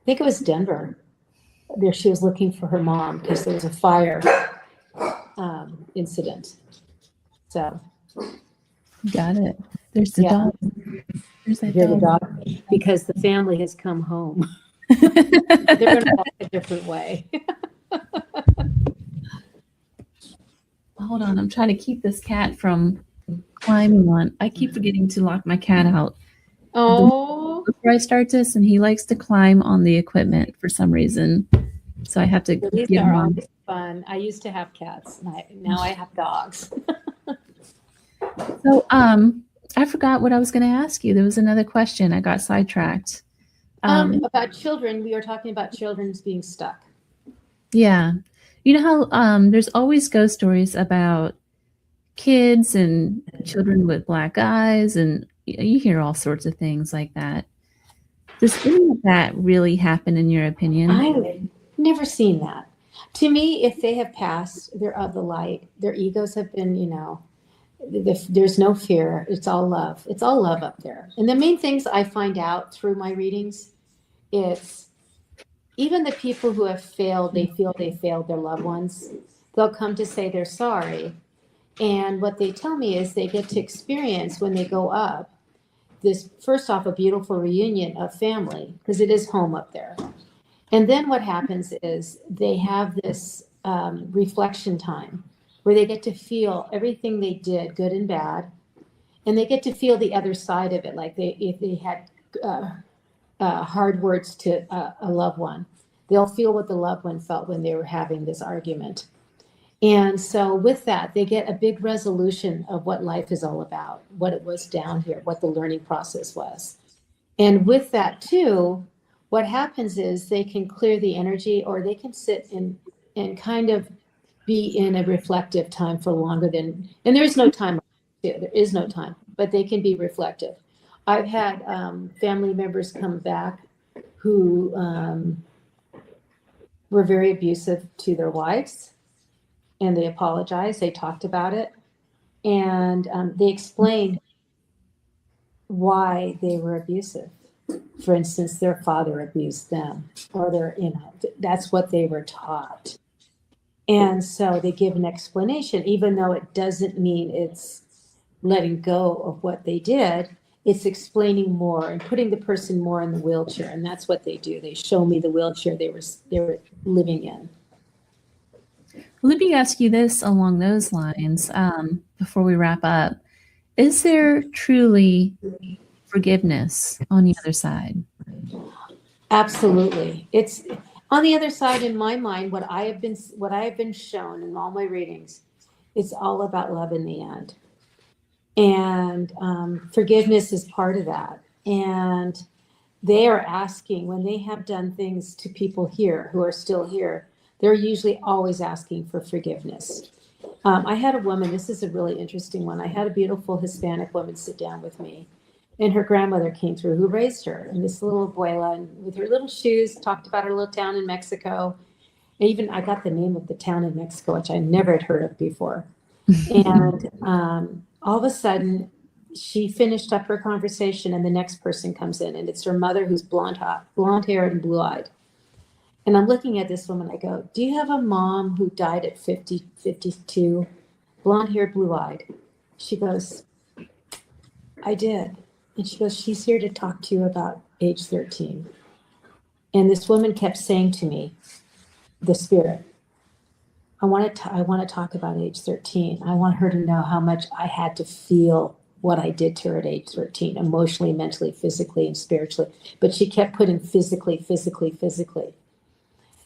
think it was Denver. There, she was looking for her mom because there was a fire incident. So. Got it. There's the dog. There's that dog. Because the family has come home. They're going to walk a different way. Hold on, I'm trying to keep this cat from climbing on. I keep forgetting to lock my cat out. Oh. Before I start this, and he likes to climb on the equipment for some reason. So I have to These are always fun. I used to have cats, and now I have dogs. So I forgot what I was going to ask you. There was another question. I got sidetracked. About children, we were talking about children being stuck. Yeah. You know how there's always ghost stories about kids and children with black eyes, and you hear all sorts of things like that. Does any of that really happen in your opinion? I've never seen that. To me, if they have passed, they're of the light. Their egos have been, there's no fear. It's all love. It's all love up there. And the main things I find out through my readings is even the people who have failed, they feel they failed their loved ones. They'll come to say they're sorry. And what they tell me is they get to experience when they go up this, first off, a beautiful reunion of family, because it is home up there. And then what happens is they have this reflection time where they get to feel everything they did, good and bad, and they get to feel the other side of it, like if they had hard words to a loved one, they'll feel what the loved one felt when they were having this argument. And so with that, they get a big resolution of what life is all about, what it was down here, what the learning process was. And with that too, what happens is they can clear the energy, or they can sit and kind of be in a reflective time for longer than, and there is no time, but they can be reflective. I've had family members come back who were very abusive to their wives, and they apologized. They talked about it, and they explained why they were abusive. For instance, their father abused them, or that's what they were taught. And so they give an explanation, even though it doesn't mean it's letting go of what they did. It's explaining more and putting the person more in the wheelchair. And that's what they do. They show me the wheelchair they were living in. Let me ask you this along those lines before we wrap up. Is there truly forgiveness on the other side? Absolutely. It's on the other side, in my mind, what I have been shown in all my readings, it's all about love in the end. And forgiveness is part of that. And they are asking, when they have done things to people here who are still here, they're usually always asking for forgiveness. I had a woman, this is a really interesting one. I had a beautiful Hispanic woman sit down with me, and her grandmother came through who raised her. And this little abuela, and with her little shoes, talked about her little town in Mexico. And even I got the name of the town in Mexico, which I never had heard of before. And all of a sudden, she finished up her conversation, and the next person comes in, and it's her mother, who's blonde-haired and blue-eyed. And I'm looking at this woman. I go, "Do you have a mom who died at 50, 52, blonde-haired, blue-eyed?" She goes, "I did." And she goes, "She's here to talk to you about age 13. And this woman kept saying to me, the spirit, I want to talk about age 13. I want her to know how much I had to feel what I did to her at age 13, emotionally, mentally, physically, and spiritually. But she kept putting physically, physically, physically.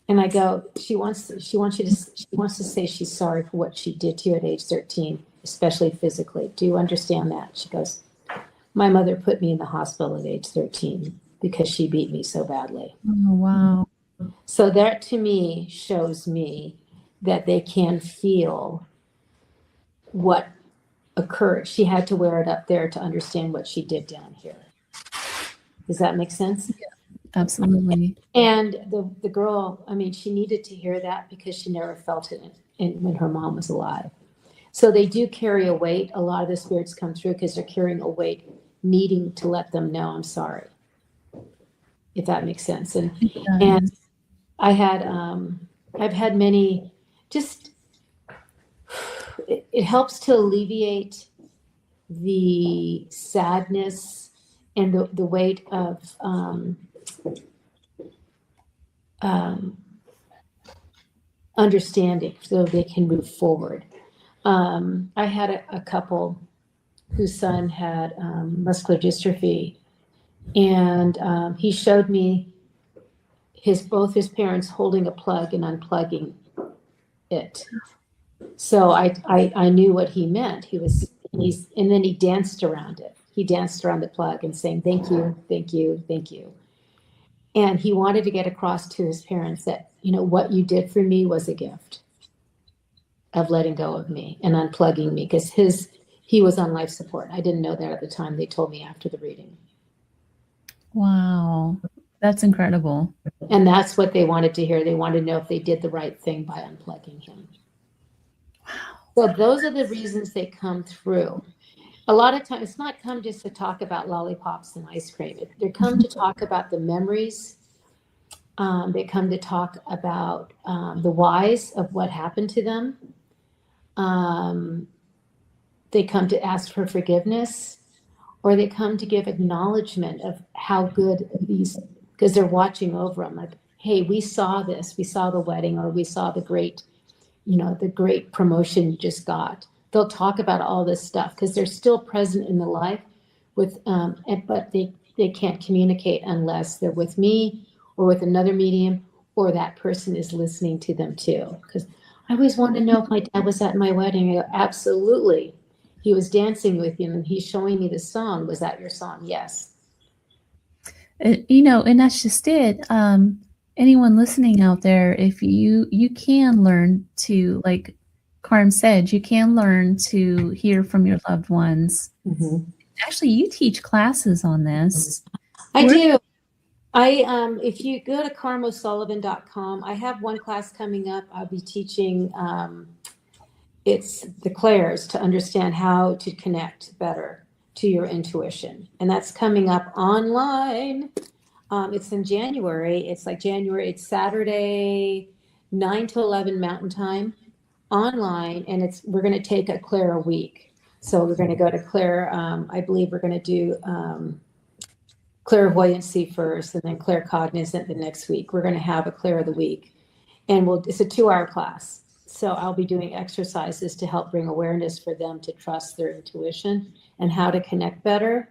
And I go, she wants to say she's sorry for what she did to you at age 13, especially physically. Do you understand that?" She goes, "My mother put me in the hospital at age 13 because she beat me so badly." Oh, wow. So that to me shows me that they can feel what occurred. She had to wear it up there to understand what she did down here. Does that make sense? Yeah, absolutely. And the girl, I mean, she needed to hear that because she never felt it when her mom was alive. So they do carry a weight. A lot of the spirits come through because they're carrying a weight, needing to let them know, "I'm sorry," if that makes sense. And I've had many, just, it helps to alleviate the sadness and the weight of understanding, so they can move forward. I had a couple whose son had muscular dystrophy, and he showed me both his parents holding a plug and unplugging it. So I knew what he meant. And then he danced around it. He danced around the plug and saying, "Thank you, thank you, thank you." And he wanted to get across to his parents that, what you did for me was a gift of letting go of me and unplugging me, because he was on life support. I didn't know that at the time. They told me after the reading. Wow. That's incredible. And that's what they wanted to hear. They wanted to know if they did the right thing by unplugging him. Wow. So those are the reasons they come through. A lot of times, it's not come just to talk about lollipops and ice cream. They come to talk about the memories. They come to talk about the whys of what happened to them. They come to ask for forgiveness, or they come to give acknowledgement of how good these, because they're watching over them. Like, "Hey, we saw this. We saw the wedding, or we saw the great promotion you just got." They'll talk about all this stuff because they're still present in the life but they can't communicate unless they're with me or with another medium, or that person is listening to them too. Because I always wanted to know if my dad was at my wedding. I go, "Absolutely. He was dancing with you and he's showing me the song. Was that your song?" "Yes." And that's just it. Anyone listening out there, if you can learn to, like Carm said, you can learn to hear from your loved ones. Mm-hmm. Actually, you teach classes on this. I do. If you go to carmosullivan.com, I have one class coming up. I'll be teaching, it's the clairs to understand how to connect better to your intuition. And that's coming up online. It's in January. It's it's Saturday, 9 to 11 Mountain Time online. And we're going to take a clair a week. So we're going to go to clair. I believe we're going to do clairvoyancy first and then claircognizant the next week. We're going to have a clair of the week. And it's a 2-hour class. So I'll be doing exercises to help bring awareness for them to trust their intuition and how to connect better.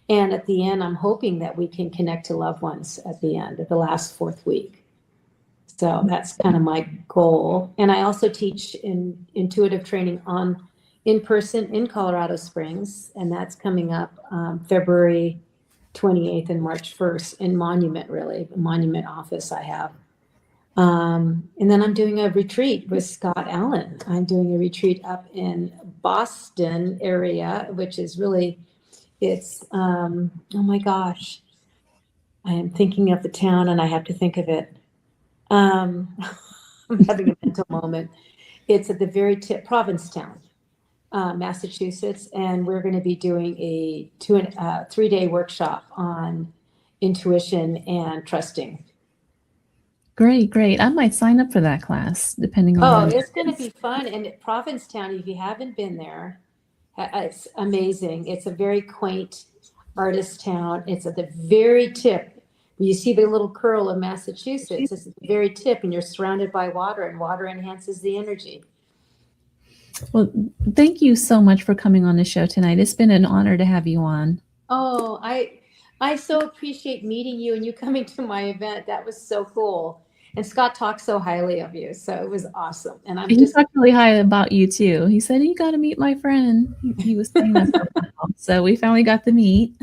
And at the end, I'm hoping that we can connect to loved ones at the end of the last 4th week. So that's kind of my goal. And I also teach intuitive training in person in Colorado Springs. And that's coming up February 28th and March 1st in Monument office I have. And then I'm doing a retreat with Scott Allen. I'm doing a retreat up in Boston area, which is really, oh my gosh, I am thinking of the town and I have to think of it. I'm having a mental moment. It's at the very tip, Provincetown, Massachusetts, and we're going to be doing a 3-day workshop on intuition and trusting. Great. I might sign up for that class, depending on. Oh, it's going to be fun. And Provincetown, if you haven't been there, it's amazing. It's a very quaint artist town. It's at the very tip. You see the little curl of Massachusetts. It's at the very tip, and you're surrounded by water, and water enhances the energy. Well, thank you so much for coming on the show tonight. It's been an honor to have you on. Oh, I so appreciate meeting you and you coming to my event. That was so cool. And Scott talked so highly of you, so it was awesome. And he talked really high about you too. He said, "You got to meet my friend." He was saying that for a while, so we finally got to meet.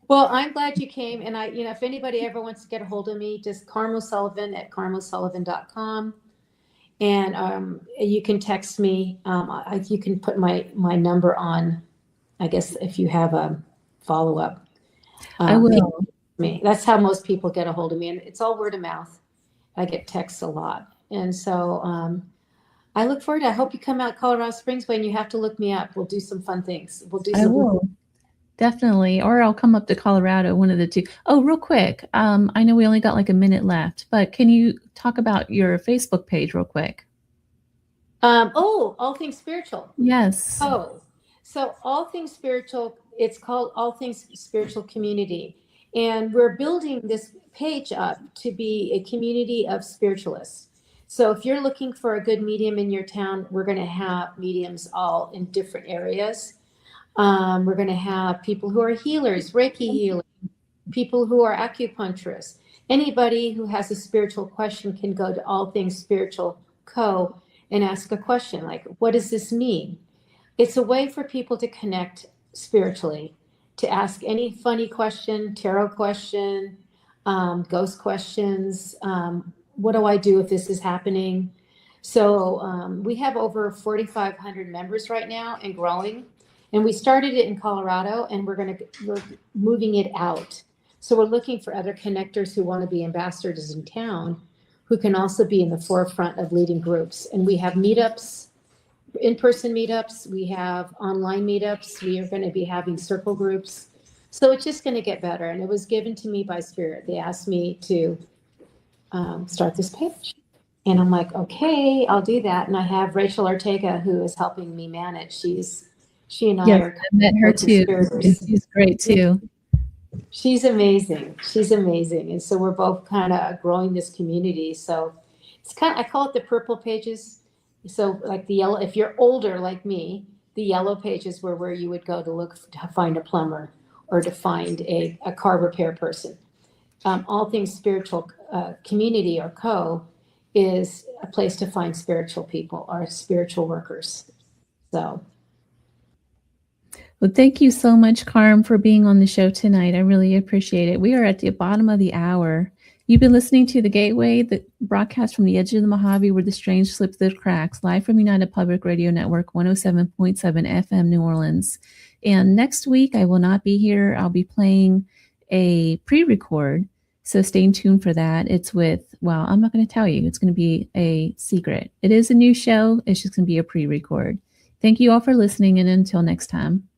Well, I'm glad you came. And if anybody ever wants to get a hold of me, just Carm O'Sullivan at carmosullivan.com. And you can text me. You can put my number on, I guess, if you have a follow-up. I will. That's how most people get a hold of me. And it's all word of mouth. I get texts a lot. And so I look forward to it. I hope you come out Colorado Springs way and you have to look me up. We'll do some fun things. I will. Definitely. Or I'll come up to Colorado, one of the two. Oh, real quick. I know we only got like a minute left, but can you talk about your Facebook page real quick? All Things Spiritual. Yes. Oh, so All Things Spiritual, it's called All Things Spiritual Community. And we're building this page up to be a community of spiritualists. So if you're looking for a good medium in your town, we're going to have mediums all in different areas. We're going to have people who are healers, Reiki healing, people who are acupuncturists. Anybody who has a spiritual question can go to All Things Spiritual Co. and ask a question like, what does this mean? It's a way for people to connect spiritually, to ask any funny question, tarot question, ghost questions. What do I do if this is happening? So we have over 4,500 members right now and growing. And we started it in Colorado, and we're moving it out. So we're looking for other connectors who want to be ambassadors in town, who can also be in the forefront of leading groups. And we have meetups, in-person meetups. We have online meetups. We are going to be having circle groups. So it's just going to get better. And it was given to me by Spirit. They asked me to start this page. And I'm like, okay, I'll do that. And I have Rachel Ortega, who is helping me manage. She and I are. I met her too. She's great too. She's amazing. And so we're both kind of growing this community. So it's I call it the purple pages. So like the yellow, if you're older like me, the yellow pages were where you would go to find a plumber or to find a car repair person. All Things Spiritual Community or Co. is a place to find spiritual people or spiritual workers. So. Well, thank you so much, Carm, for being on the show tonight. I really appreciate it. We are at the bottom of the hour. You've been listening to The Gateway, the broadcast from the edge of the Mojave where the strange slip through the cracks, live from United Public Radio Network, 107.7 FM, New Orleans. And next week, I will not be here. I'll be playing a pre-record. So stay tuned for that. It's with, well, I'm not going to tell you. It's going to be a secret. It is a new show. It's just going to be a pre-record. Thank you all for listening, and until next time.